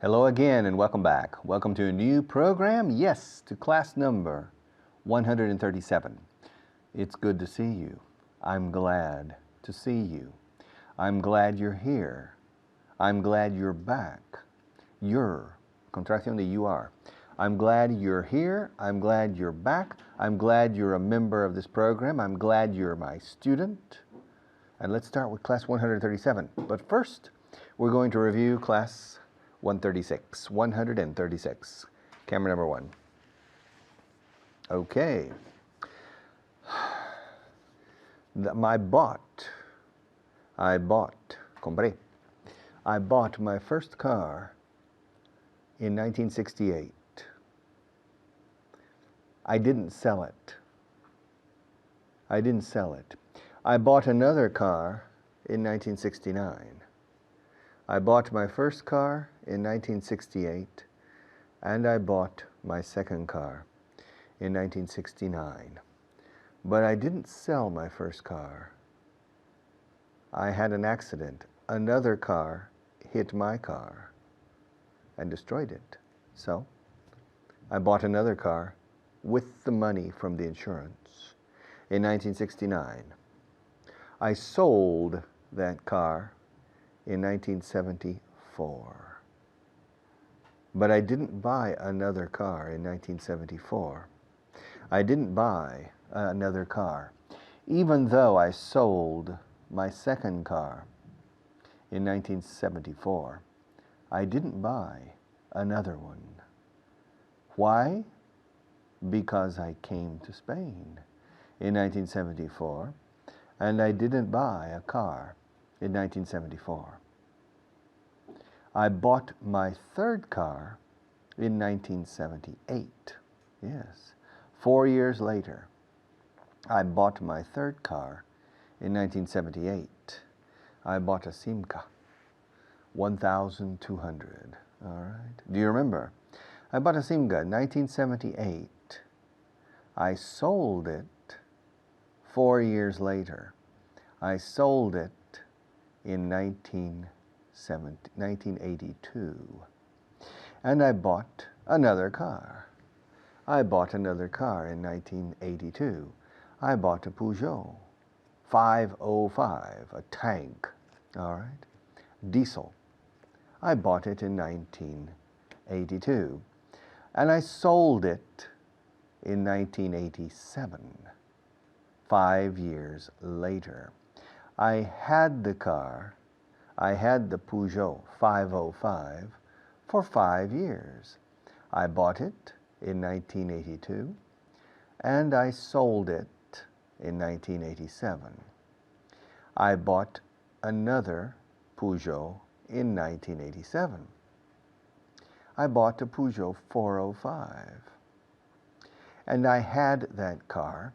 Hello again and welcome back. Welcome to a new program. Yes, to class number 137. It's good to see you. I'm glad to see you. I'm glad you're here. I'm glad you're back. You're, contracción de you are. I'm glad you're here. I'm glad you're back. I'm glad you're a member of this program. I'm glad you're my student. And let's start with class 137. But first, we're going to review class 136. Camera number 1. Okay. I bought, compré. I bought my first car in 1968. I didn't sell it. I bought another car in 1969. I bought my first car in 1968, and I bought my second car in 1969. But I didn't sell my first car. I had an accident. Another car hit my car and destroyed it. So I bought another car with the money from the insurance in 1969. I sold that car in 1974. But I didn't buy another car in 1974. I didn't buy another car, even though I sold my second car in 1974. I didn't buy another one. Why? Because I came to Spain in 1974, and I didn't buy a car in 1974. I bought my third car in 1978. Yes. 4 years later, I bought my third car in 1978. I bought a Simca 1200. All right. Do you remember? I bought a Simca in 1978. I sold it 4 years later. I sold it in 1982. And I bought another car. I bought another car in 1982. I bought a Peugeot 505, a tank, all right, diesel. I bought it in 1982. And I sold it in 1987, 5 years later. I had the car, I had the Peugeot 505 for 5 years. I bought it in 1982, and I sold it in 1987. I bought another Peugeot in 1987. I bought a Peugeot 405, and I had that car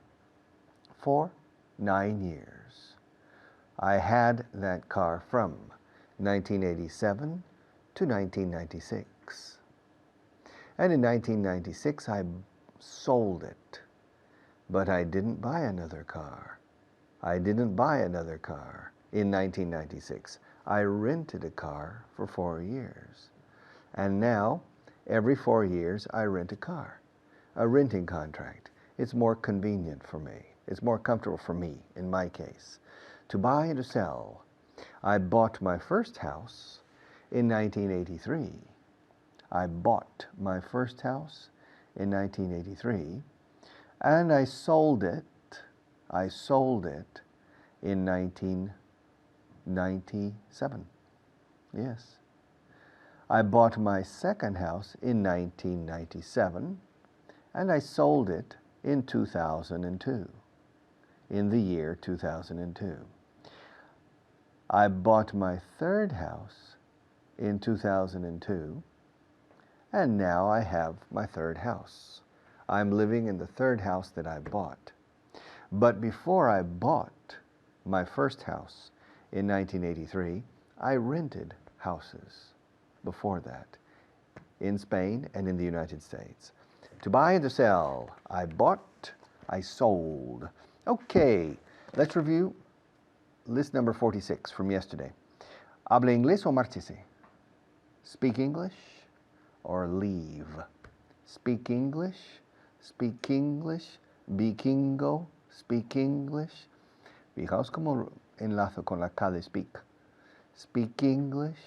for 9 years. I had that car from 1987 to 1996. And in 1996, I sold it. But I didn't buy another car. I didn't buy another car in 1996. I rented a car for 4 years. And now, every 4 years, I rent a car. A renting contract. It's more convenient for me. It's more comfortable for me, in my case, to buy and to sell. I bought my first house in 1983. I bought my first house in 1983, and I sold it in 1997. Yes. I bought my second house in 1997, and I sold it in 2002, in the year 2002. I bought my third house in 2002, and now I have my third house. I'm living in the third house that I bought. But before I bought my first house in 1983, I rented houses before that in Spain and in the United States. To buy and to sell, I bought, I sold. Okay, let's review list number 46 from yesterday. Hable inglés o márchese? Speak English or leave? Speak English, speak English, vikingo, speak English. Fijaos cómo enlazo con la K de speak. Speak English,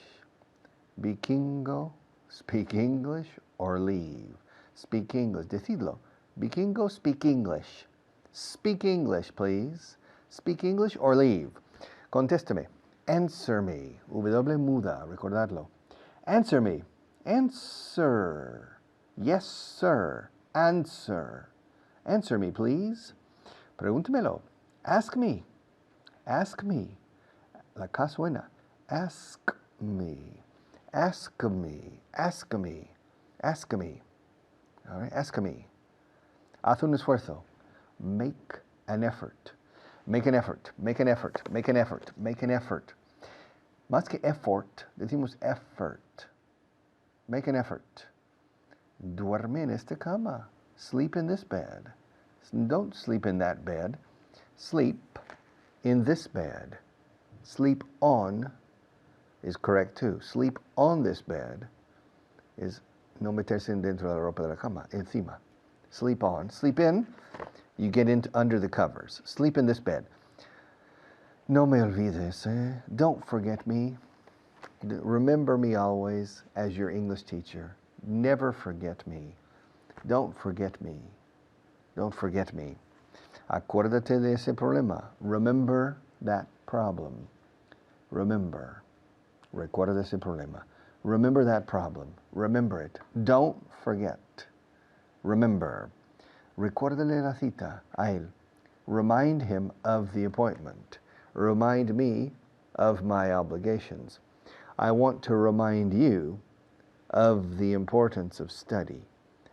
vikingo, speak English, or leave. Speak English, decidlo. Vikingo, speak English. Speak English, please. Speak English or leave. Contésteme. Answer me. W muda, recordadlo. Answer me. Answer. Yes, sir. Answer. Answer me, please. Pregúntemelo. Ask me. Ask me. La K suena. Ask me. Ask me. Ask me. Ask me. All right, ask me. Haz un esfuerzo. Make an effort. Make an effort. Make an effort. Make an effort. Make an effort. Más que effort, decimos effort. Make an effort. Duerme en esta cama. Sleep in this bed. Don't sleep in that bed. Sleep in this bed. Sleep on is correct too. Sleep on this bed is no meterse dentro de la ropa de la cama. Encima. Sleep on. Sleep in, you get into under the covers. Sleep in this bed. No me olvides, eh? Don't forget me. Remember me always as your English teacher. Never forget me. Don't forget me. Don't forget me. Acuérdate de ese problema. Remember that problem. Remember. Recuerda ese problema. Remember that problem. Remember it. Don't forget. Remember. Recuérdale la cita a él. Remind him of the appointment. Remind me of my obligations. I want to remind you of the importance of study.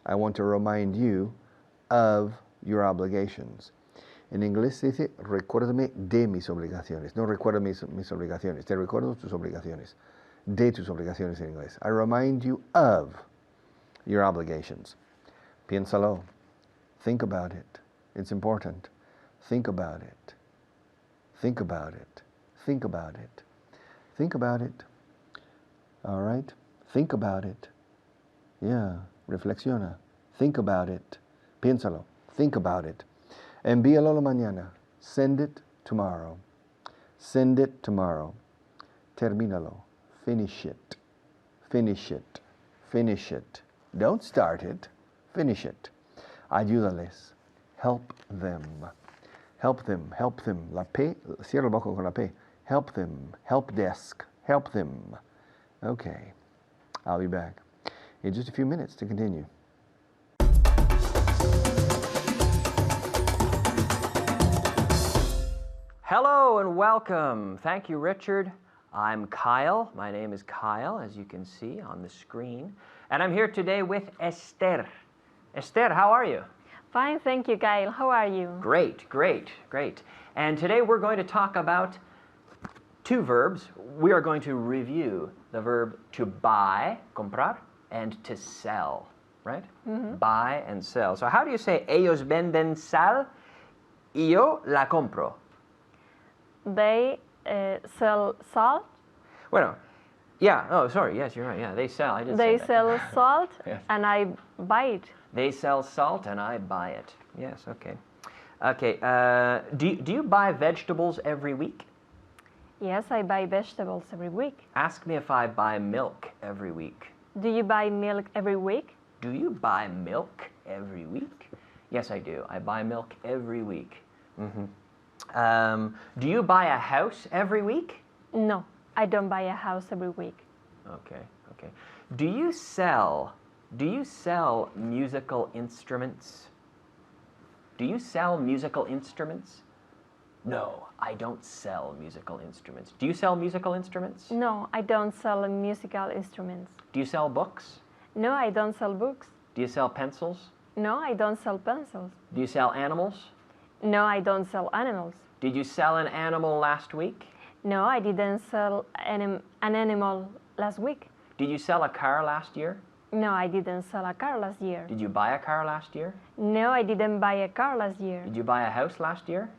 I want to remind you of your obligations. En inglés se dice, recuérdame de mis obligaciones. No recuerda mis obligaciones. Te recuerdo tus obligaciones. De tus obligaciones en inglés. I remind you of your obligations. Piénsalo. Think about it. It's important. Think about it. Think about it. Think about it. Think about it. All right? Think about it. Yeah. Reflexiona. Think about it. Piénsalo. Think about it. Envíalo mañana. Send it tomorrow. Send it tomorrow. Termínalo. Finish it. Finish it. Finish it. Don't start it. Finish it. Ayúdales. Help them. Help them. Help them. La P, cierra el boca con la P. Help them. Help desk. Help them. Okay. I'll be back in just a few minutes to continue. Hello and welcome. Thank you, Richard. I'm Kyle. My name is Kyle, as you can see on the screen. And I'm here today with Esther. Esther, how are you? Fine, thank you, Kyle. How are you? Great, great, great. And today we're going to talk about two verbs. We are going to review the verb to buy, comprar, and to sell, right? Mm-hmm. Buy and sell. So how do you say ellos venden sal y yo la compro? They sell salt. Bueno, yeah, oh, sorry, yes, you're right, yeah, they sell, I did say that. They sell salt, Yes. and I buy it. They sell salt and I buy it. Yes, okay. Okay, do you buy vegetables every week? Yes, I buy vegetables every week. Ask me if I buy milk every week. Do you buy milk every week? Do you buy milk every week? Yes, I do. I buy milk every week. Mm-hmm. Do you buy a house every week? No, I don't buy a house every week. Okay, okay. Do you sell musical instruments? Do you sell musical instruments? No, I don't sell musical instruments. Do you sell musical instruments? No, I don't sell musical instruments. Do you sell books? No, I don't sell books. Do you sell pencils? No, I don't sell pencils. Do you sell animals? No, I don't sell animals. Did you sell an animal last week? No, I didn't sell an animal last week. Did you sell a car last year? No, I didn't sell a car last year. Did you buy a car last year? No, I didn't buy a car last year. Did you buy a house last year?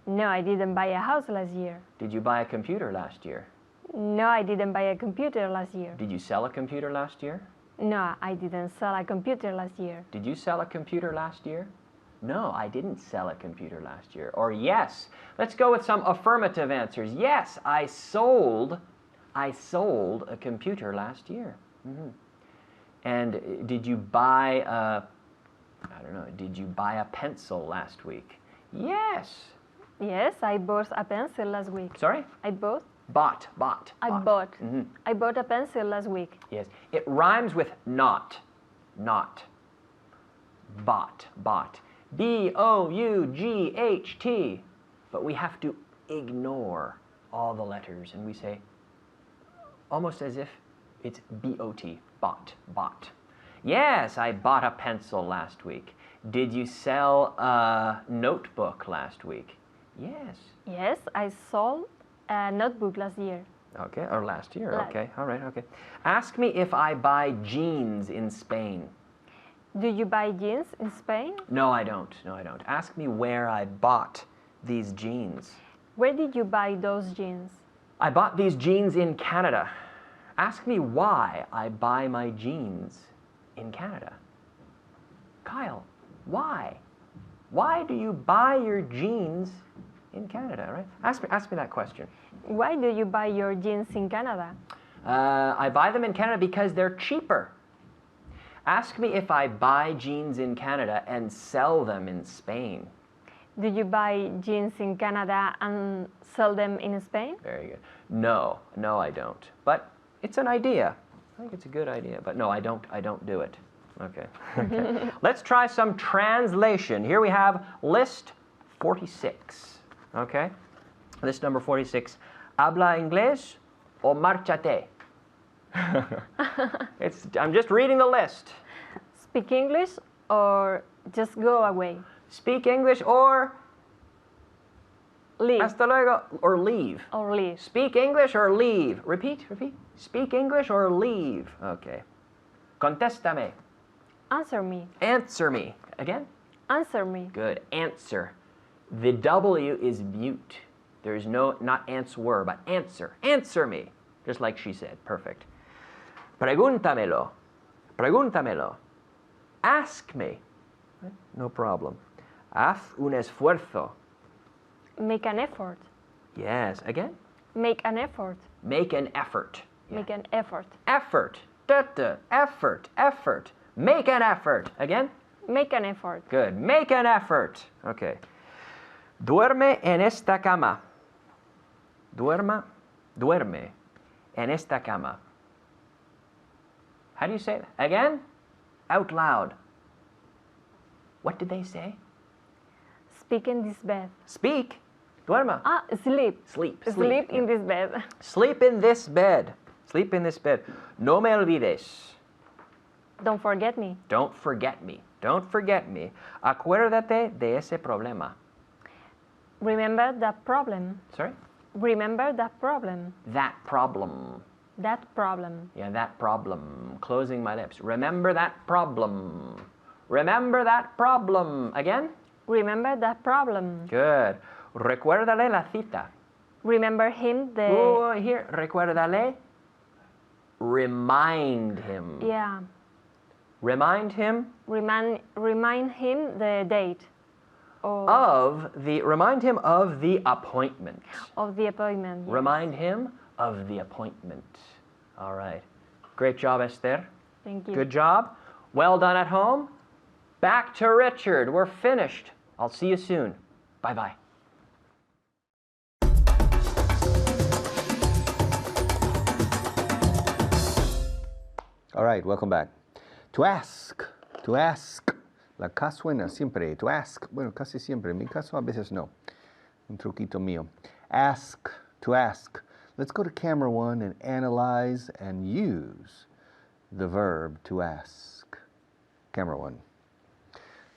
No, I didn't buy a house last year. Did you buy a computer last year? No, I didn't buy a computer last year. Did you sell a computer last year? No, I didn't sell a computer last year. Did you sell a computer last year? No, I didn't sell a computer last year. Or yes. Let's go with some affirmative answers. Yes, I sold a computer last year. And did you buy did you buy a pencil last week? Yes. Yes, I bought a pencil last week. Sorry? I bought I bought a pencil last week. Yes. It rhymes with not. Not. Bought. B-O-U-G-H-T. But we have to ignore all the letters and we say almost as if it's B-O-T. Bought. Yes, I bought a pencil last week. Did you sell a notebook last week? Yes. Yes, I sold a notebook last year. Okay, or last year. Okay, all right, okay. Ask me if I buy jeans in Spain. Do you buy jeans in Spain? No, I don't. Ask me where I bought these jeans. Where did you buy those jeans? I bought these jeans in Canada. Ask me why I buy my jeans in Canada. Kyle, why? Why do you buy your jeans in Canada, right? Ask me that question. Why do you buy your jeans in Canada? I buy them in Canada because they're cheaper. Ask me if I buy jeans in Canada and sell them in Spain. Do you buy jeans in Canada and sell them in Spain? Very good. No, I don't. But it's an idea. I think it's a good idea. But no, I don't do it. Okay. Let's try some translation. Here we have list 46. Okay? List number 46. Habla inglés o márchate. I'm just reading the list. Speak English or just go away? Speak English or Leave. hasta luego or leave. Or leave. Speak English or leave. Repeat. Speak English or leave. Okay. Contéstame. Answer me. Answer me. Again? Answer me. Good. Answer. The W is mute. There's not answer, but answer. Answer me. Just like she said. Perfect. Pregúntamelo. Ask me. No problem. Haz un esfuerzo. Make an effort. Yes. Again? Make an effort. Make an effort. Make an effort. Effort. Effort. Make an effort. Again? Make an effort. Good. Make an effort. Okay. Duerme en esta cama. Duerme en esta cama. How do you say that? Again? Out loud. What did they say? Speak in this bed. Speak. Duerma. Sleep. Sleep. Sleep in this bed. Sleep in this bed. Sleep in this bed. No me olvides. Don't forget me. Don't forget me. Don't forget me. Acuérdate de ese problema. Remember that problem. Sorry? Remember that problem. That problem. That problem. Yeah, that problem. Closing my lips. Remember that problem. Remember that problem. Again? Remember that problem. Good. Recuérdale la cita. Remember him the... Oh, here. Recuérdale. Remind him. Yeah. Remind him. Remind him the date. Remind him of the appointment. Of the appointment. Yes. Remind him of the appointment. All right. Great job, Esther. Thank you. Good job. Well done at home. Back to Richard. We're finished. I'll see you soon. Bye-bye. All right, welcome back. To ask. La K suena siempre. To ask. Bueno, casi siempre. En mi caso, a veces no. Un truquito mío. Ask. To ask. Let's go to camera 1 and analyze and use the verb to ask. Camera 1.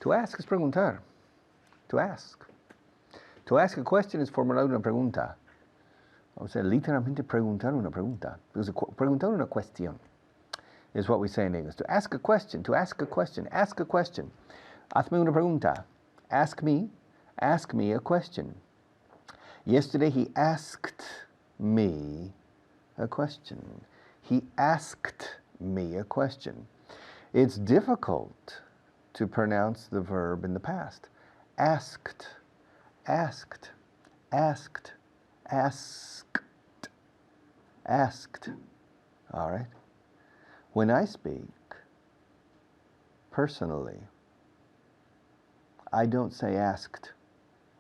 To ask es preguntar. To ask. To ask a question es formular una pregunta. O sea, literalmente preguntar una pregunta. Preguntar una cuestión is what we say in English. To ask a question. Ask a question. Hazme una pregunta. Ask me a question. Yesterday he asked me a question. He asked me a question. It's difficult to pronounce the verb in the past. Asked, asked, asked, asked, asked. All right? When I speak personally, I don't say asked.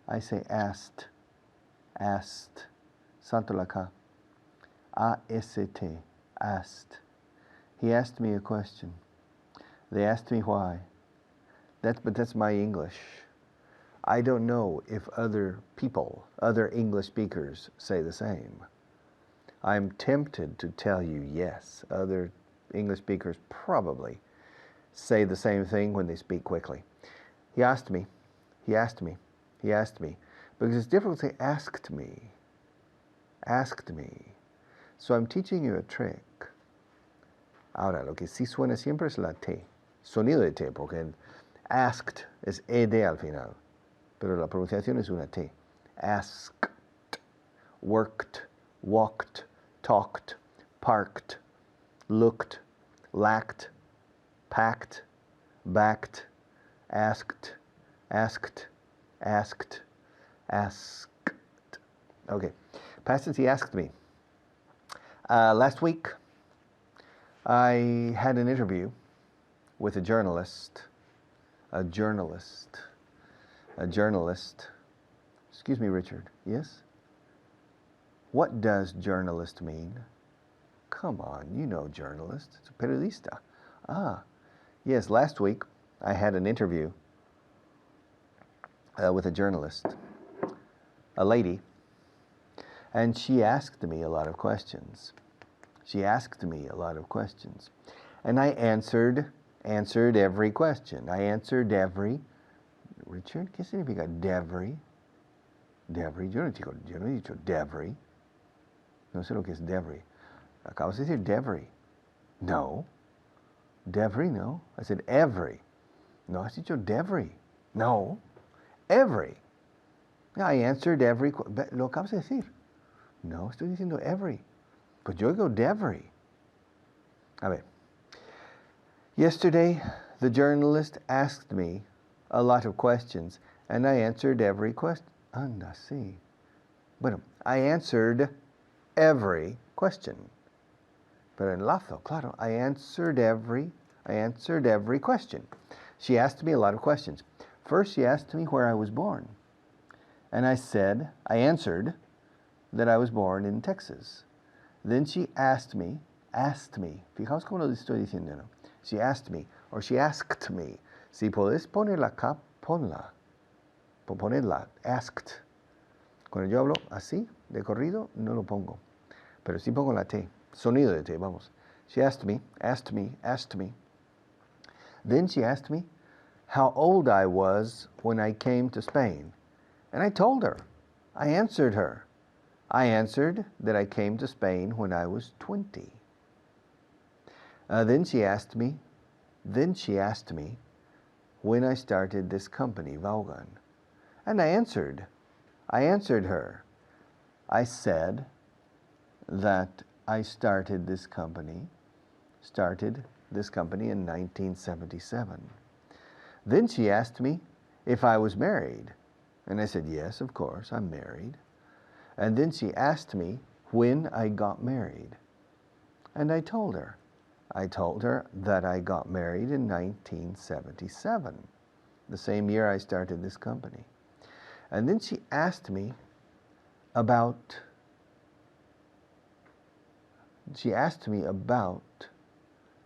I say asked, asked. Santo Laka. A-S-T, asked. He asked me a question. They asked me why. But that's my English. I don't know if other people, other English speakers say the same. I'm tempted to tell you yes, other English speakers probably say the same thing when they speak quickly. He asked me, he asked me, he asked me. Because it's difficult to say asked me, asked me. So I'm teaching you a trick. Ahora, lo que sí suena siempre es la T, sonido de T, porque asked es ED al final, pero la pronunciación es una T. Asked, worked, walked, talked, parked, looked, lacked, packed, backed, asked, asked, asked, asked. Okay, past tense, he asked me. Last week, I had an interview with a journalist. Excuse me, Richard. Yes? What does journalist mean? Come on, you know journalist. It's a periodista. Ah, yes, last week I had an interview with a journalist, a lady, and she asked me a lot of questions. And I answered every question. Richard, ¿qué significa every? Yo no he dicho every. No sé lo que es every. Acabas de decir every. No. Every, no. I said every. No, has dicho every. No. Every. I answered every. Lo acabas de decir. No, estoy diciendo every. Pues yo digo every. A ver. Yesterday, the journalist asked me a lot of questions, and I answered every question. Anda, sí. Bueno, I answered every question. Pero enlazo, claro. I answered every question. She asked me a lot of questions. First, she asked me where I was born. And I answered that I was born in Texas. Then she asked me, fijaos cómo lo estoy diciendo, ¿no? She asked me, or she asked me. Si podés ponerla acá, ponla. Ponerla, asked. Cuando yo hablo así, de corrido, no lo pongo. Pero sí pongo la T, sonido de T, vamos. She asked me. Then she asked me how old I was when I came to Spain. And I told her. I answered her. I answered that I came to Spain when I was 20. Then she asked me when I started this company, Vaughan. And I answered her. I said that I started this company in 1977. Then she asked me if I was married. And I said, yes, of course, I'm married. And then she asked me when I got married. And I told her that I got married in 1977, the same year I started this company. And then she asked me about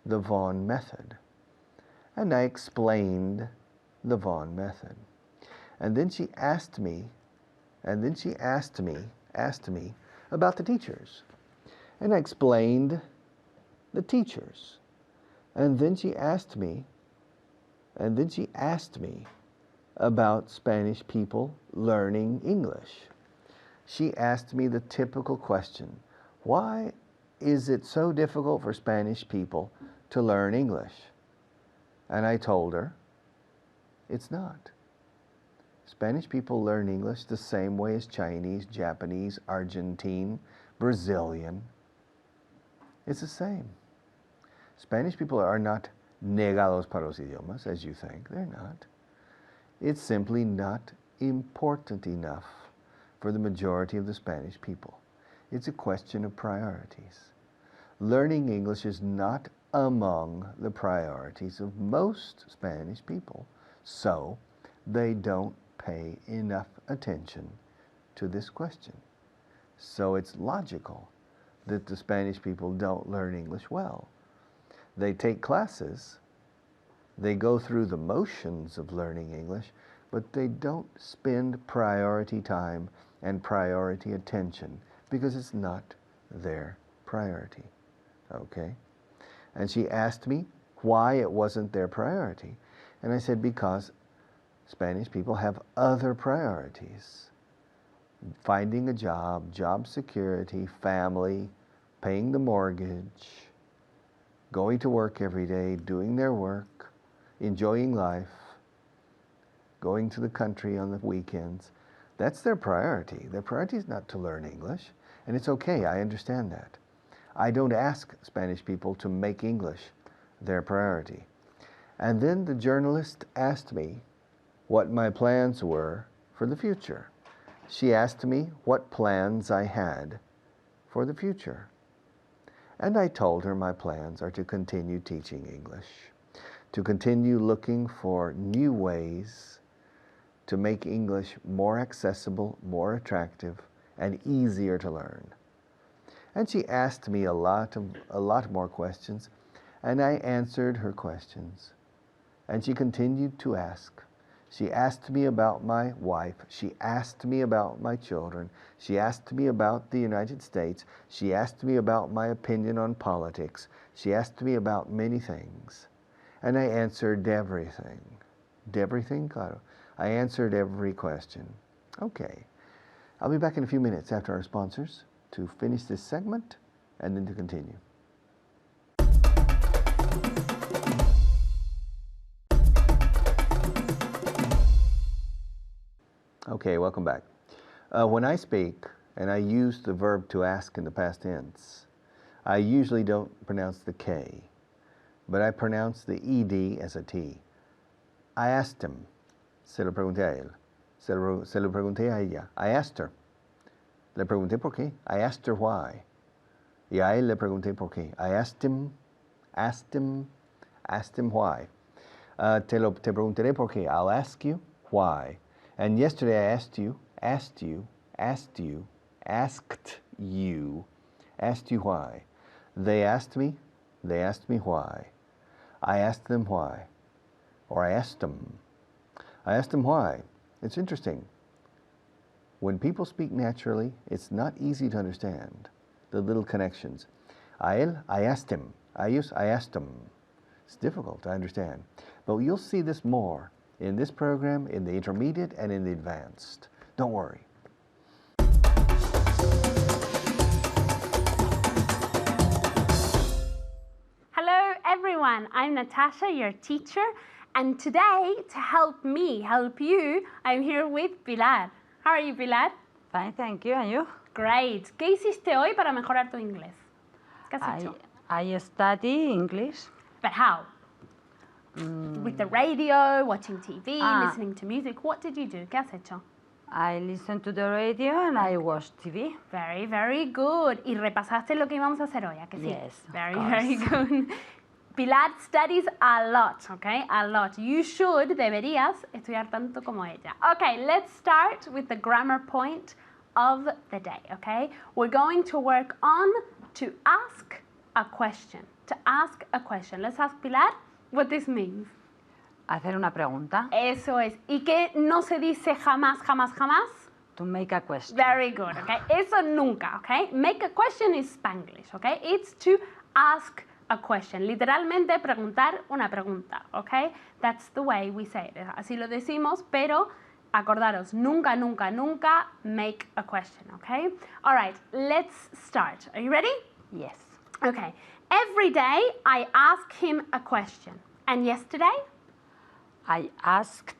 the Vaughan method. And I explained the Vaughan method. And then she asked me about the teachers. And I explained the teachers. And then she asked me about Spanish people learning English. She asked me the typical question, why is it so difficult for Spanish people to learn English? And I told her, it's not. Spanish people learn English the same way as Chinese, Japanese, Argentine, Brazilian. It's the same. Spanish people are not negados para los idiomas, as you think. They're not. It's simply not important enough for the majority of the Spanish people. It's a question of priorities. Learning English is not among the priorities of most Spanish people, so they don't pay enough attention to this question. So it's logical that the Spanish people don't learn English well. They take classes, they go through the motions of learning English, but they don't spend priority time and priority attention because it's not their priority. Okay? And she asked me why it wasn't their priority. And I said, because Spanish people have other priorities. Finding a job, job security, family, paying the mortgage, going to work every day, doing their work, enjoying life, going to the country on the weekends. That's their priority. Their priority is not to learn English, and it's okay, I understand that. I don't ask Spanish people to make English their priority. And then the journalist asked me what my plans were for the future. She asked me what plans I had for the future. And I told her my plans are to continue teaching English, to continue looking for new ways to make English more accessible, more attractive, and easier to learn. And she asked me a lot more questions, and I answered her questions. And she continued to ask. She asked me about my wife. She asked me about my children. She asked me about the United States. She asked me about my opinion on politics. She asked me about many things. And I answered everything. Everything, claro. I answered every question. Okay. I'll be back in a few minutes after our sponsors to finish this segment and then to continue. Okay, welcome back. When I speak and I use the verb to ask in the past tense, I usually don't pronounce the K, but I pronounce the ED as a T. I asked him. Se lo pregunté a él. Se lo pregunté a ella. I asked her. Le pregunté por qué. I asked her why. Y a él le pregunté por qué. I asked him why. Te preguntaré por qué. I'll ask you why. And yesterday I asked you why. They asked me why. I asked them why. Or I asked them why. It's interesting. When people speak naturally, it's not easy to understand the little connections. A él, I asked him. A ellos, I asked them. It's difficult to understand. But you'll see this more in this program, in the intermediate and in the advanced. Don't worry. Hello everyone, I'm Natasha, your teacher, and today to help me help you, I'm here with Pilar. How are you, Pilar? Fine, thank you. And you? Great. ¿Qué hiciste hoy para mejorar tu inglés? ¿Qué has hecho? I study English. But how? With the radio, watching TV, listening to music. What did you do? ¿Qué has hecho? I listen to the radio and I watch TV. Very, very good. ¿Y repasaste lo que íbamos a hacer hoy? ¿A que sí? Yes, of Very, course. very good. Pilar studies a lot, okay? A lot. You should, deberías, estudiar tanto como ella. Okay, let's start with the grammar point of the day, okay? We're going to work on to ask a question. To ask a question. Let's ask Pilar what this means. Hacer una pregunta. Eso es. ¿Y qué no se dice jamás, jamás, jamás? To make a question. Very good, okay? Eso nunca, okay? Make a question is Spanglish, okay? It's to ask a question. Literalmente preguntar una pregunta, okay? That's the way we say it. Así lo decimos, pero acordaros, nunca, nunca, nunca make a question, okay? All right, let's start. Are you ready? Yes. Okay. Every day I ask him a question. And yesterday? I asked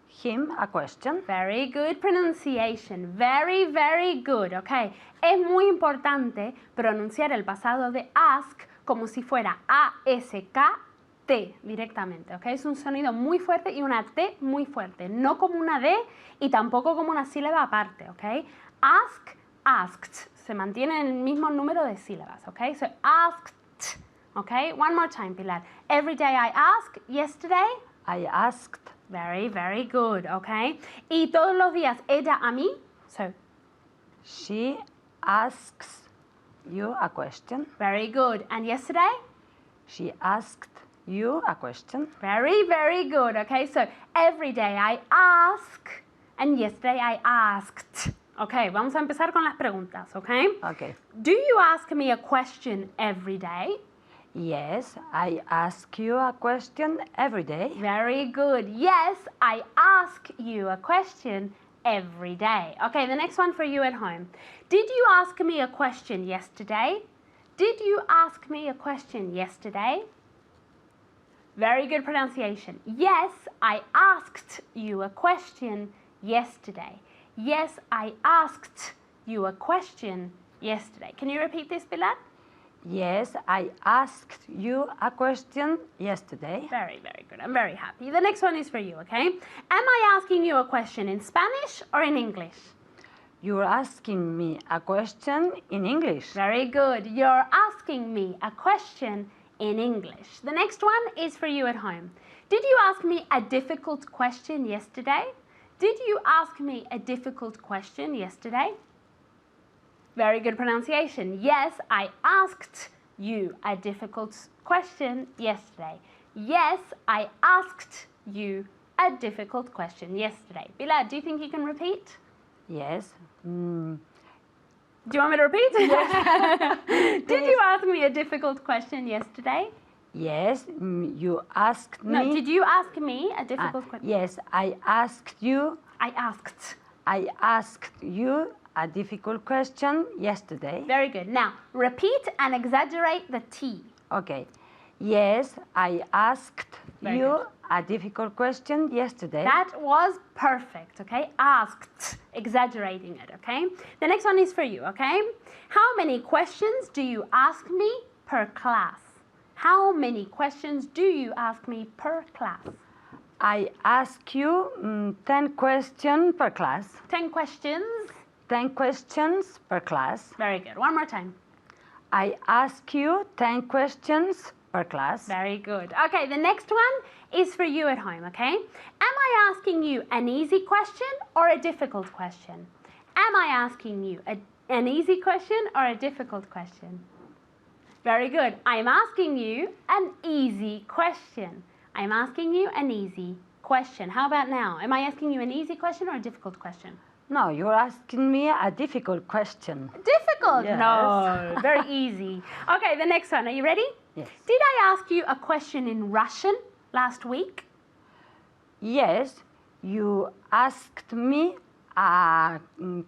him a question. Very good pronunciation. Very, very good. Okay. Es muy importante pronunciar el pasado de ask como si fuera A-S-K-T directamente, ¿ok? Es un sonido muy fuerte y una T muy fuerte, no como una D y tampoco como una sílaba aparte, ¿ok? Ask, asked, se mantiene en el mismo número de sílabas, ¿ok? So asked, ¿ok? One more time, Pilar. Every day I ask, yesterday, I asked. very, very good, ¿ok? Y todos los días ella a mí, so She asks you a question. very good. And yesterday? She asked you a question. Very, very good. Okay, so every day I ask and yesterday I asked. Okay, vamos a empezar con las preguntas, okay? Okay. Do you ask me a question every day? Yes, I ask you a question every day. Very good. Yes, I ask you a question every day. Okay, the next one for you at home. Did you ask me a question yesterday? Did you ask me a question yesterday? Very good pronunciation. Yes, I asked you a question yesterday. Yes, I asked you a question yesterday. Can you repeat this, Pilar? Yes, I asked you a question yesterday. Very, very good. I'm very happy. The next one is for you, okay? Am I asking you a question in Spanish or in English? You're asking me a question in English. Very good. You're asking me a question in English. The next one is for you at home. Did you ask me a difficult question yesterday? Did you ask me a difficult question yesterday? Very good pronunciation. Yes, I asked you a difficult question yesterday. Yes, I asked you a difficult question yesterday. Pilar, do you think you can repeat? Yes. Do you want me to repeat? Did you ask me a difficult question yesterday? Yes, you asked me. No, did you ask me a difficult question? Yes, I asked you. I asked. I asked you a difficult question yesterday. Very good. Now, repeat and exaggerate the T. Okay. Yes, I asked Very you good. a difficult question yesterday. That was perfect, okay? Asked, exaggerating it, okay? The next one is for you, okay? How many questions do you ask me per class? How many questions do you ask me per class? I ask you 10 questions per class. 10 questions. 10 questions per class. Very good. One more time. I ask you 10 questions per class. Very good. Okay, the next one is for you at home, okay? Am I asking you an easy question or a difficult question? Am I asking you an easy question or a difficult question? Very good. I'm asking you an easy question. I'm asking you an easy question. How about now? Am I asking you an easy question or a difficult question? No, you're asking me a difficult question. Difficult? Yes. No, very easy. Okay, the next one. Are you ready? Yes. Did I ask you a question in Russian last week? Yes, you asked me a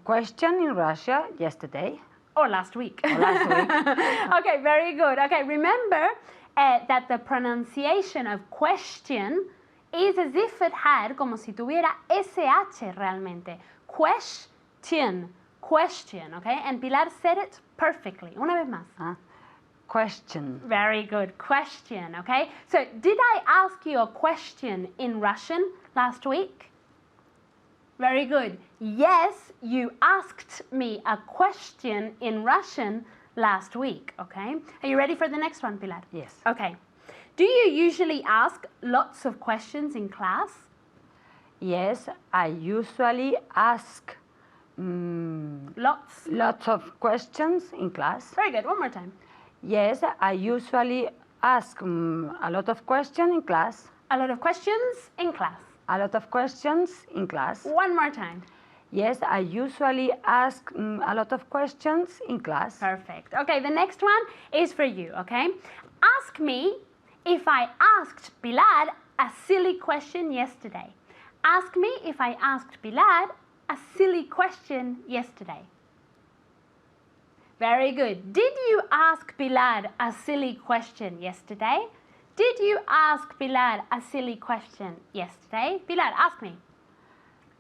question in Russia yesterday. Or last week. Or last week. Okay, very good. Okay, remember that the pronunciation of question is as if it had, como si tuviera SH realmente. Question, question, okay? And Pilar said it perfectly. Una vez más. Question. Very good. Question, okay? So, did I ask you a question in Russian last week? Very good. Yes, you asked me a question in Russian last week, okay? Are you ready for the next one, Pilar? Yes. Okay. Do you usually ask lots of questions in class? Yes, I usually ask Lots. of questions in class. Very good. One more time. Yes, I usually ask a lot of questions in class. A lot of questions in class. A lot of questions in class. One more time. Yes, I usually ask a lot of questions in class. Perfect. Okay, the next one is for you, okay? Ask me if I asked Pilar a silly question yesterday. Ask me if I asked Pilar a silly question yesterday. Very good. Did you ask Pilar a silly question yesterday? Did you ask Pilar a silly question yesterday? Pilar, ask me.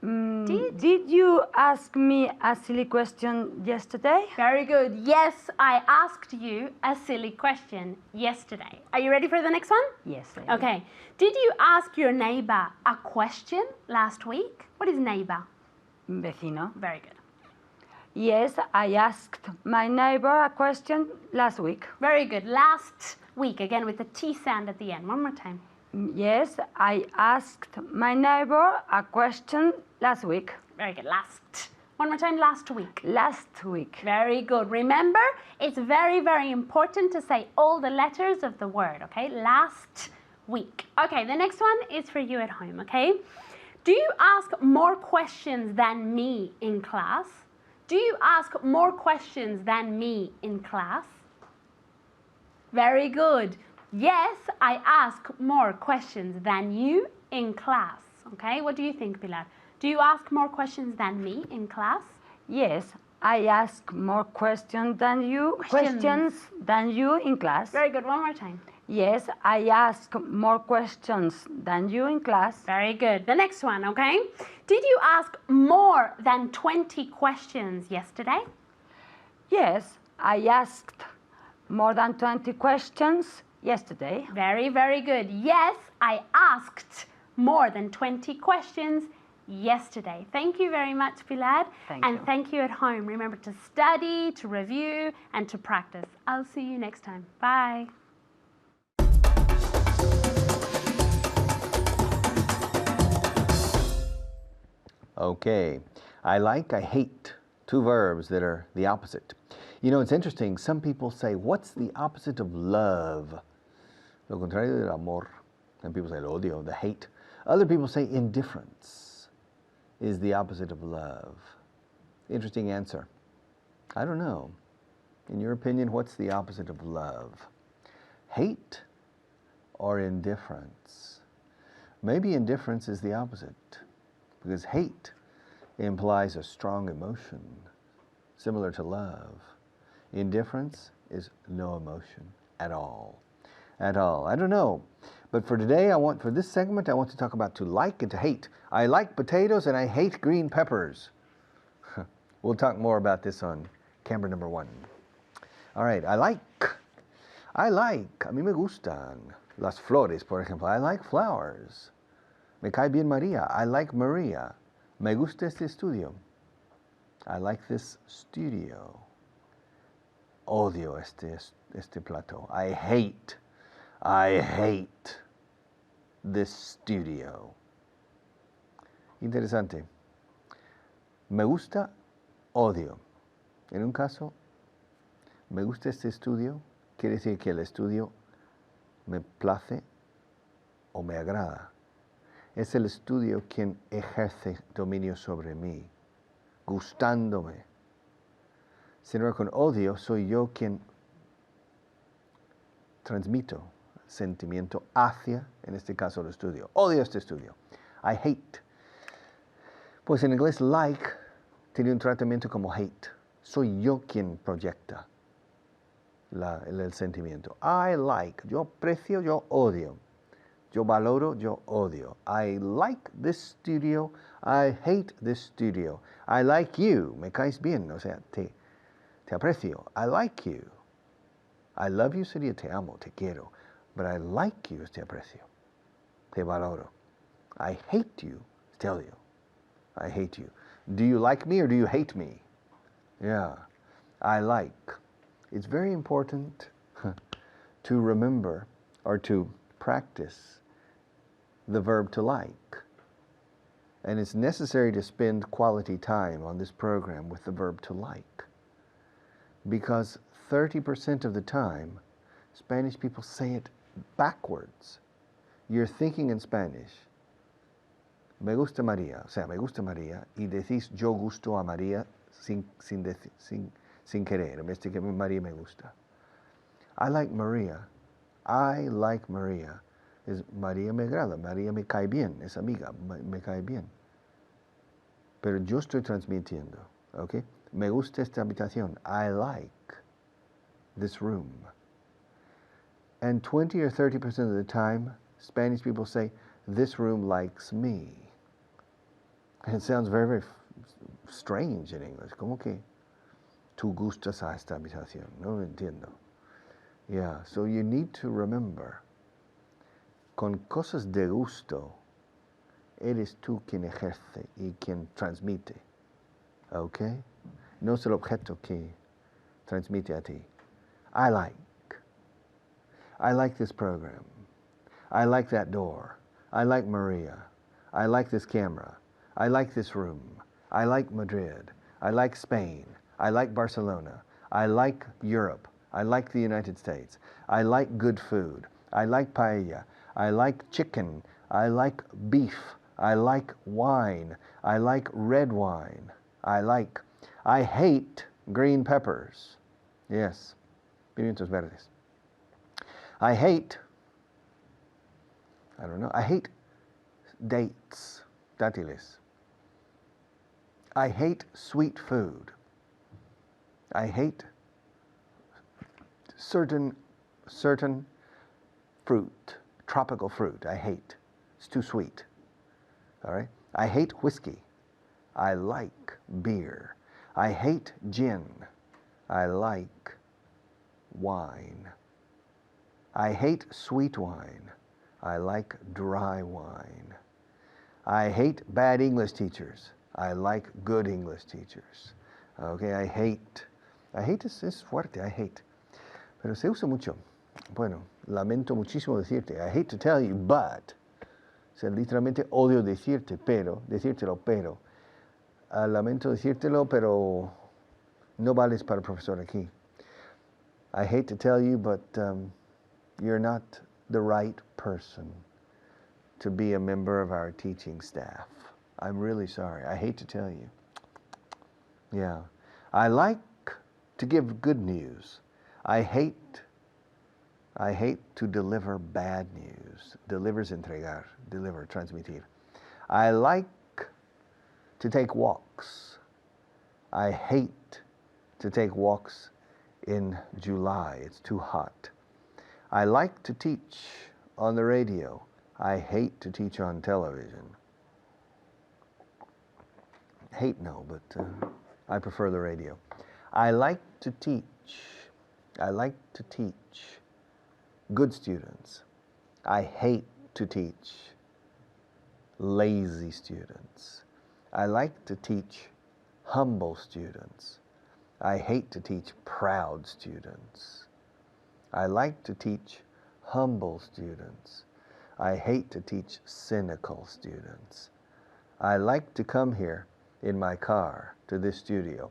Did you ask me a silly question yesterday? Very good. Yes, I asked you a silly question yesterday. Are you ready for the next one? Yes. I am. Okay. Did you ask your neighbor a question last week? What is neighbor? Vecino. Very good. Yes, I asked my neighbor a question last week. Very good. Last week, again with the T sound at the end. One more time. Yes, I asked my neighbor a question last week. Very good. Last. One more time. Last week. Last week. Very good. Remember, it's very, very important to say all the letters of the word, okay? Last week. Okay, the next one is for you at home, okay? Do you ask more questions than me in class? Do you ask more questions than me in class? Very good. Yes, I ask more questions than you in class, okay? What do you think, Pilar? Do you ask more questions than me in class? Yes, I ask more questions than you in class. Very good. One more time. Yes, I ask more questions than you in class. Very good. The next one, okay? Did you ask more than 20 questions yesterday? Yes, I asked more than 20 questions yesterday. Very, very good. Yes, I asked more than 20 questions yesterday. Thank you very much, Pilar. Thank and you. thank you at home. Remember to study, to review, and to practice. I'll see you next time. Bye. Okay. I like, I hate. Two verbs that are the opposite. You know, it's interesting. Some people say, what's the opposite of love? Lo contrario del amor. And people say el odio, the hate. Other people say indifference is the opposite of love. Interesting answer. I don't know. In your opinion, what's the opposite of love? Hate or indifference? Maybe indifference is the opposite, because hate implies a strong emotion, similar to love. Indifference is no emotion at all. At all. I don't know. But for today, for this segment, I want to talk about to like and to hate. I like potatoes and I hate green peppers. We'll talk more about this on camera number 1. All right, I like, a mí me gustan las flores, por ejemplo. I like flowers. Me cae bien María. I like Maria. Me gusta este estudio. I like this studio. Odio este plato. I hate this studio. Interesante. Me gusta, odio. En un caso, me gusta este estudio, quiere decir que el estudio me place o me agrada. Es el estudio quien ejerce dominio sobre mí, gustándome. Sin embargo, con odio soy yo quien transmito sentimiento hacia, en este caso, el estudio. Odio este estudio. I hate. Pues en inglés, like tiene un tratamiento como hate. Soy yo quien proyecta el sentimiento. I like. Yo aprecio, yo odio. Yo valoro, yo odio. I like this studio. I hate this studio. I like you. Me caes bien. O sea, te aprecio. I like you. I love you sería te amo, te quiero. But I like you es te aprecio. Te valoro. I hate you es te odio. I hate you. Do you like me or do you hate me? Yeah. I like. It's very important to remember or to practice the verb to like. And it's necessary to spend quality time on this program with the verb to like. Because 30% of the time, Spanish people say it backwards. You're thinking in Spanish, me gusta María, o sea, me gusta María, y decís yo gusto a María sin querer, en vez de que María me gusta. I like María. I like María. Es María me agrada, María me cae bien, es amiga, me cae bien. Pero yo estoy transmitiendo, ¿ok? Me gusta esta habitación. I like this room. And 20 or 30% of the time, Spanish people say, this room likes me. It sounds very, very strange in English. ¿Cómo que tú gustas a esta habitación? No lo entiendo. Yeah, so you need to remember, con cosas de gusto, eres tú quien ejerce y quien transmite. Okay? No es el objeto que transmite a ti. I like this program. I like that door. I like Maria. I like this camera. I like this room. I like Madrid. I like Spain. I like Barcelona. I like Europe. I like the United States. I like good food. I like paella. I like chicken. I like beef. I like wine. I like red wine. I hate green peppers. Yes, pimientos verdes. I hate dates, dátiles. I hate sweet food. I hate certain fruit, tropical fruit. I hate. It's too sweet. All right? I hate whiskey. I like beer. I hate gin. I like wine. I hate sweet wine. I like dry wine. I hate bad English teachers. I like good English teachers. Okay, I hate es fuerte, I hate. Pero se usa mucho. Bueno, lamento muchísimo decirte. I hate to tell you, but. O sea, literalmente odio decírtelo, pero. Lamento decírtelo, pero no vales para profesor aquí. I hate to tell you, but you're not the right person to be a member of our teaching staff. I'm really sorry. I hate to tell you. Yeah. I like to give good news. I hate to deliver bad news. Deliver es entregar. Deliver, transmitir. I like to take walks. I hate to take walks in July. It's too hot. I like to teach on the radio. I hate to teach on television. Hate no, but I prefer the radio. I like to teach. I like to teach good students. I hate to teach lazy students. I like to teach humble students. I hate to teach proud students. I like to teach humble students. I hate to teach cynical students. I like to come here in my car to this studio.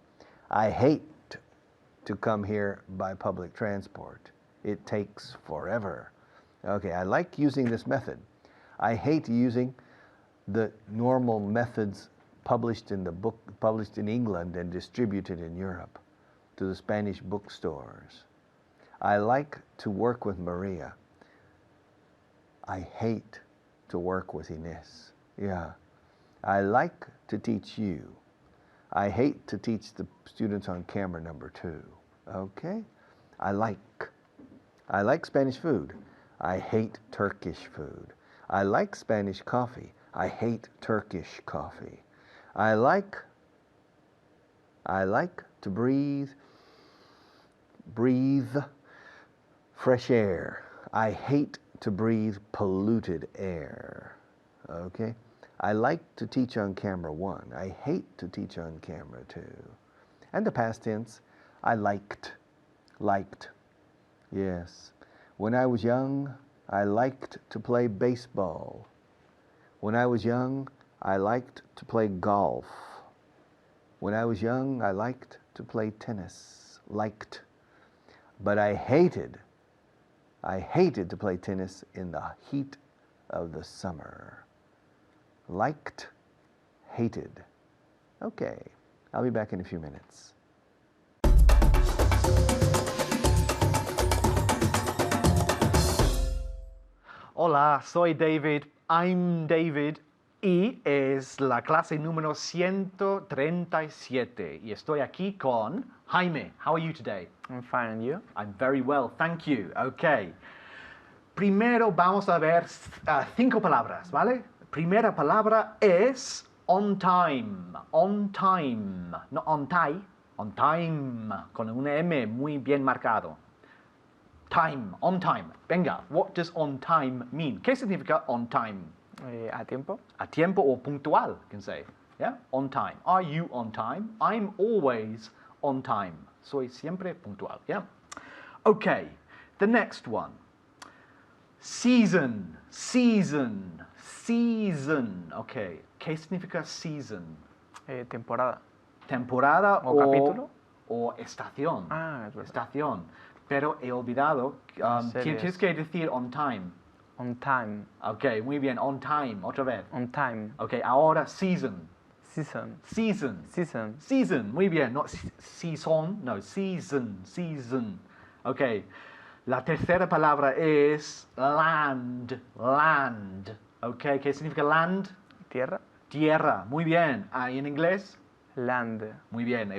I hate to come here by public transport. It takes forever. Okay, I like using this method. I hate using the normal methods published in England and distributed in Europe to the Spanish bookstores. I like to work with Maria. I hate to work with Ines. Yeah. I like to teach you. I hate to teach the students on camera number 2. Okay? I like Spanish food. I hate Turkish food. I like Spanish coffee. I hate Turkish coffee. I like to breathe fresh air. I hate to breathe polluted air. Okay? I like to teach on camera 1. I hate to teach on camera 2. And the past tense, I liked. Yes. When I was young, I liked to play baseball. When I was young, I liked to play golf. When I was young, I liked to play tennis. Liked. But I hated to play tennis in the heat of the summer. Liked, hated. Okay, I'll be back in a few minutes. Hola, soy David. I'm David. Y es la clase número 137. Y estoy aquí con Jaime. How are you today? I'm fine, and you? I'm very well, thank you. Okay. Primero vamos a ver 5 palabras, ¿vale? Primera palabra es On time, no on time, con un M muy bien marcado. Time, on time. Venga, what does on time mean? ¿Qué significa on time? A tiempo. A tiempo o puntual, can say. Yeah, on time. Are you on time? I'm always on time. Soy siempre puntual. Yeah. Okay, the next one. Season. Okay, ¿qué significa season? Temporada. Temporada ¿O capítulo? o estación. Ah, es verdad. Estación. Pero he olvidado, Series. tienes que decir on time. On time. Ok, muy bien, on time, otra vez. On time. Ok, ahora season. Season. Season. Season. Season, muy bien, no season, no, season. Ok, la tercera palabra es land. Ok, ¿qué significa land? Tierra. Tierra, muy bien. ¿Y en inglés? Land. Muy bien,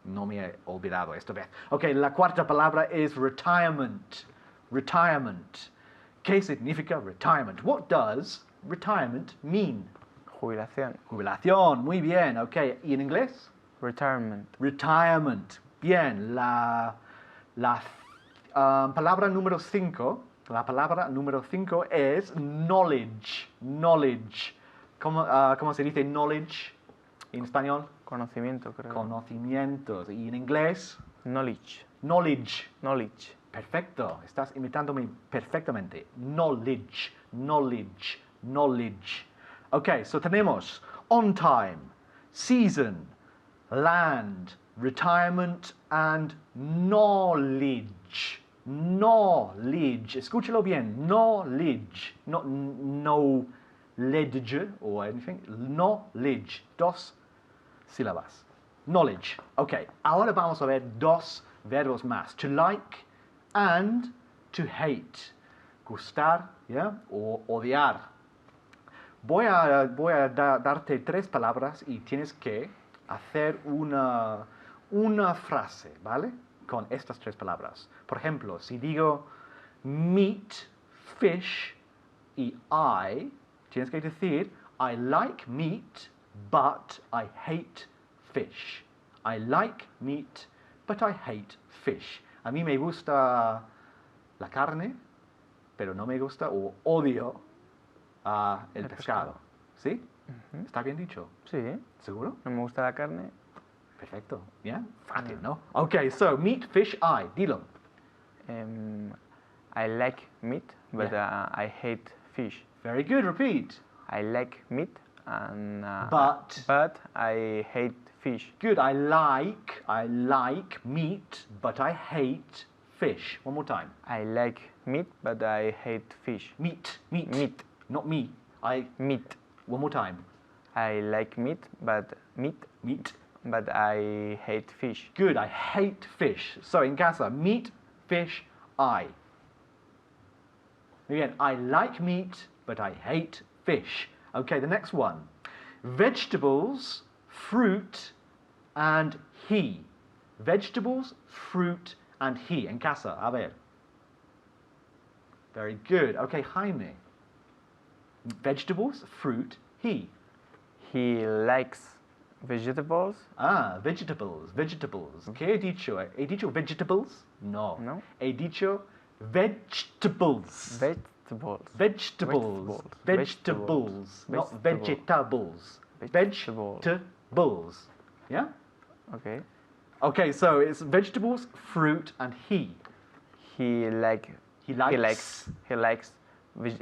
no me he olvidado esta vez. Ok, la cuarta palabra es retirement. ¿Qué significa retirement? What does retirement mean? Jubilación. Jubilación, muy bien, ok. ¿Y en inglés? Retirement. Retirement. Bien, la palabra número 5, es knowledge. ¿Cómo se dice knowledge en español? Conocimiento, creo. Conocimientos. ¿Y en inglés? Knowledge. Knowledge. Perfecto, estás imitándome perfectamente. Knowledge. Ok, so tenemos on time, season, land, retirement, and knowledge. Escúchalo bien, knowledge. Not no ledge or anything. Knowledge. Dos sílabas. Knowledge. Ok, ahora vamos a ver dos verbos más. To like and to hate. Gustar, ¿ya? O odiar. Voy a darte tres palabras y tienes que hacer una frase, ¿vale? Con estas tres palabras. Por ejemplo, si digo meat, fish y I, tienes que decir I like meat, but I hate fish. I like meat, but I hate fish. A mí me gusta la carne, pero no me gusta o odio el pescado. ¿Sí? ¿Está bien dicho? Sí. ¿Seguro? No me gusta la carne. Perfecto. Yeah? Fácil, ¿no? Okay, so meat, fish, I. Dilo. I like meat, but I hate fish. Very good. Repeat. I like meat, and But I hate fish. good. I like meat, but I hate fish. One more time. I like meat, but I hate fish. Meat. Meat. Not me. Meat. One more time. I like meat, but I hate fish. Good. I hate fish. So in casa, meat, fish, I. Again, I like meat, but I hate fish. Okay, the next one. Vegetables, fruit, and he. Vegetables, fruit, and he. En casa, a ver. Very good. Okay, Jaime. Vegetables, fruit, he. He likes vegetables. Vegetables. ¿Qué he dicho? ¿He dicho vegetables? No. No. He dicho vegetables. Vegetables. Not vegetables. Vegetables. Yeah? Okay. Okay, so it's vegetables, fruit, and he. He likes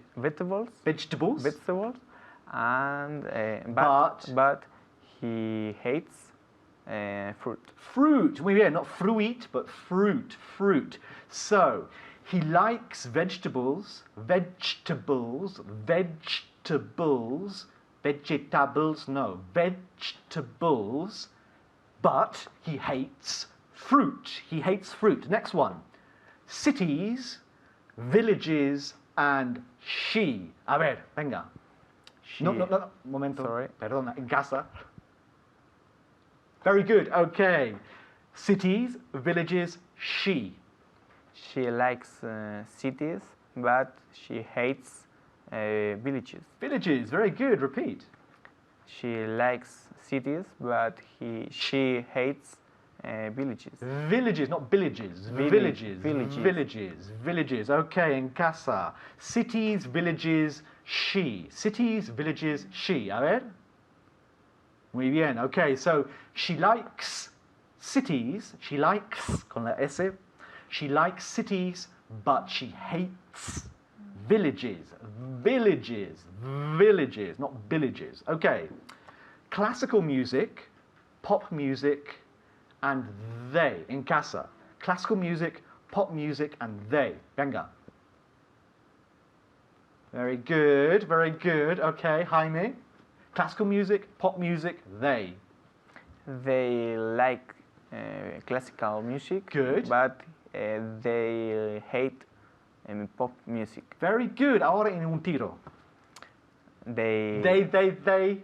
vegetables. Vegetables. And but he hates fruit. Fruit. Muy bien, not fruit, but fruit. So, he likes vegetables, but he hates fruit. Next one. Cities, villages, and she. A ver, venga. No, momento. Sorry. Perdona, en casa. Very good, okay. Cities, villages, she. She likes cities, but she hates villages. Villages, very good, repeat. she likes cities, but she hates villages. Villages, not villages. Villages. Villages. Okay, en casa. Cities, villages, she. Cities, villages, she. A ver. Muy bien. Okay, so she likes cities. She likes, con la S. She likes cities, but she hates villages. Villages, not villages. Okay. Classical music, pop music, and they in casa. Classical music, pop music, and they. Venga. Very good, very good. Okay, Jaime. Classical music, pop music, they. They like classical music, Good. but they hate pop music. Very good. Ahora en un tiro. They They.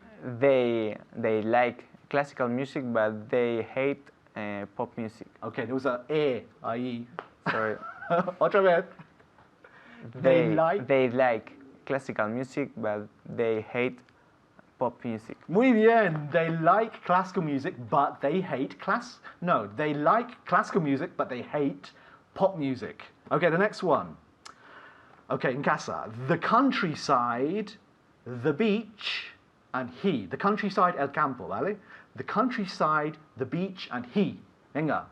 they like classical music, but they hate pop music. Okay, there was a ahí. Sorry. Otra vez. They like. they like classical music, but they hate pop music. Muy bien. They like classical music, but they hate they like classical music, but they hate pop music. Okay, the next one. Okay, en casa. The countryside, the beach, and he. The countryside, el campo, ¿vale? The countryside, the beach, and he. Venga.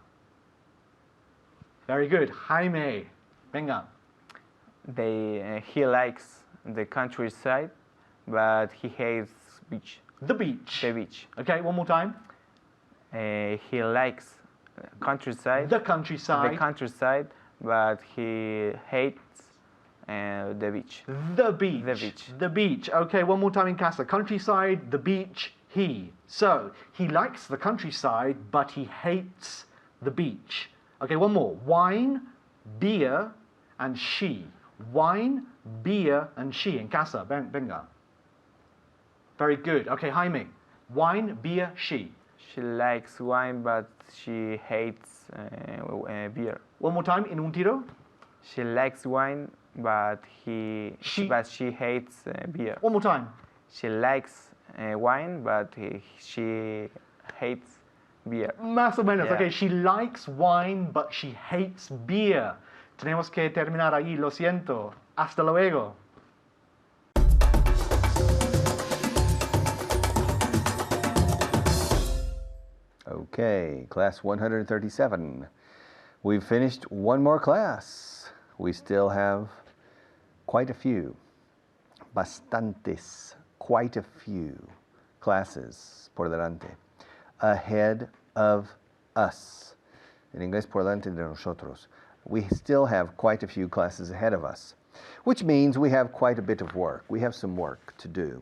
Very good. Jaime. Venga. He likes the countryside, but he hates beach. The beach. The beach. Okay, one more time. He likes countryside. The countryside. The countryside, but he hates the beach. The beach. The beach. The beach. Okay, one more time in casa. Countryside, the beach, he. So, he likes the countryside, but he hates the beach. Okay, one more. Wine, beer, and she. Wine, beer, and she. In casa. Venga. Very good. Okay, Jaime. Wine, beer, she. She likes wine, but she hates beer. One more time in un tiro. She likes wine, but she hates beer. One more time. She likes wine, but she hates beer. Más o menos. Yeah. Okay, she likes wine, but she hates beer. Tenemos que terminar ahí. Lo siento. Hasta luego. Okay, class 137. We've finished one more class. We still have quite a few, bastantes, quite a few classes por delante, ahead of us. En inglés, por delante de nosotros. We still have quite a few classes ahead of us, which means we have quite a bit of work. We have some work to do,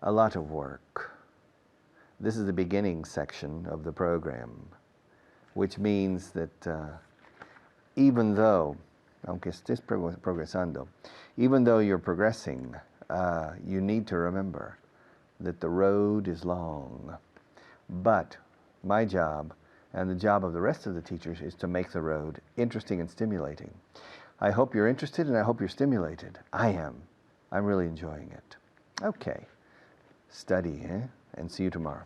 a lot of work. This is the beginning section of the program, which means that even though, aunque estés progresando, even though you're progressing, you need to remember that the road is long. But my job, and the job of the rest of the teachers, is to make the road interesting and stimulating. I hope you're interested and I hope you're stimulated. I am. I'm really enjoying it. Okay. Study, and see you tomorrow.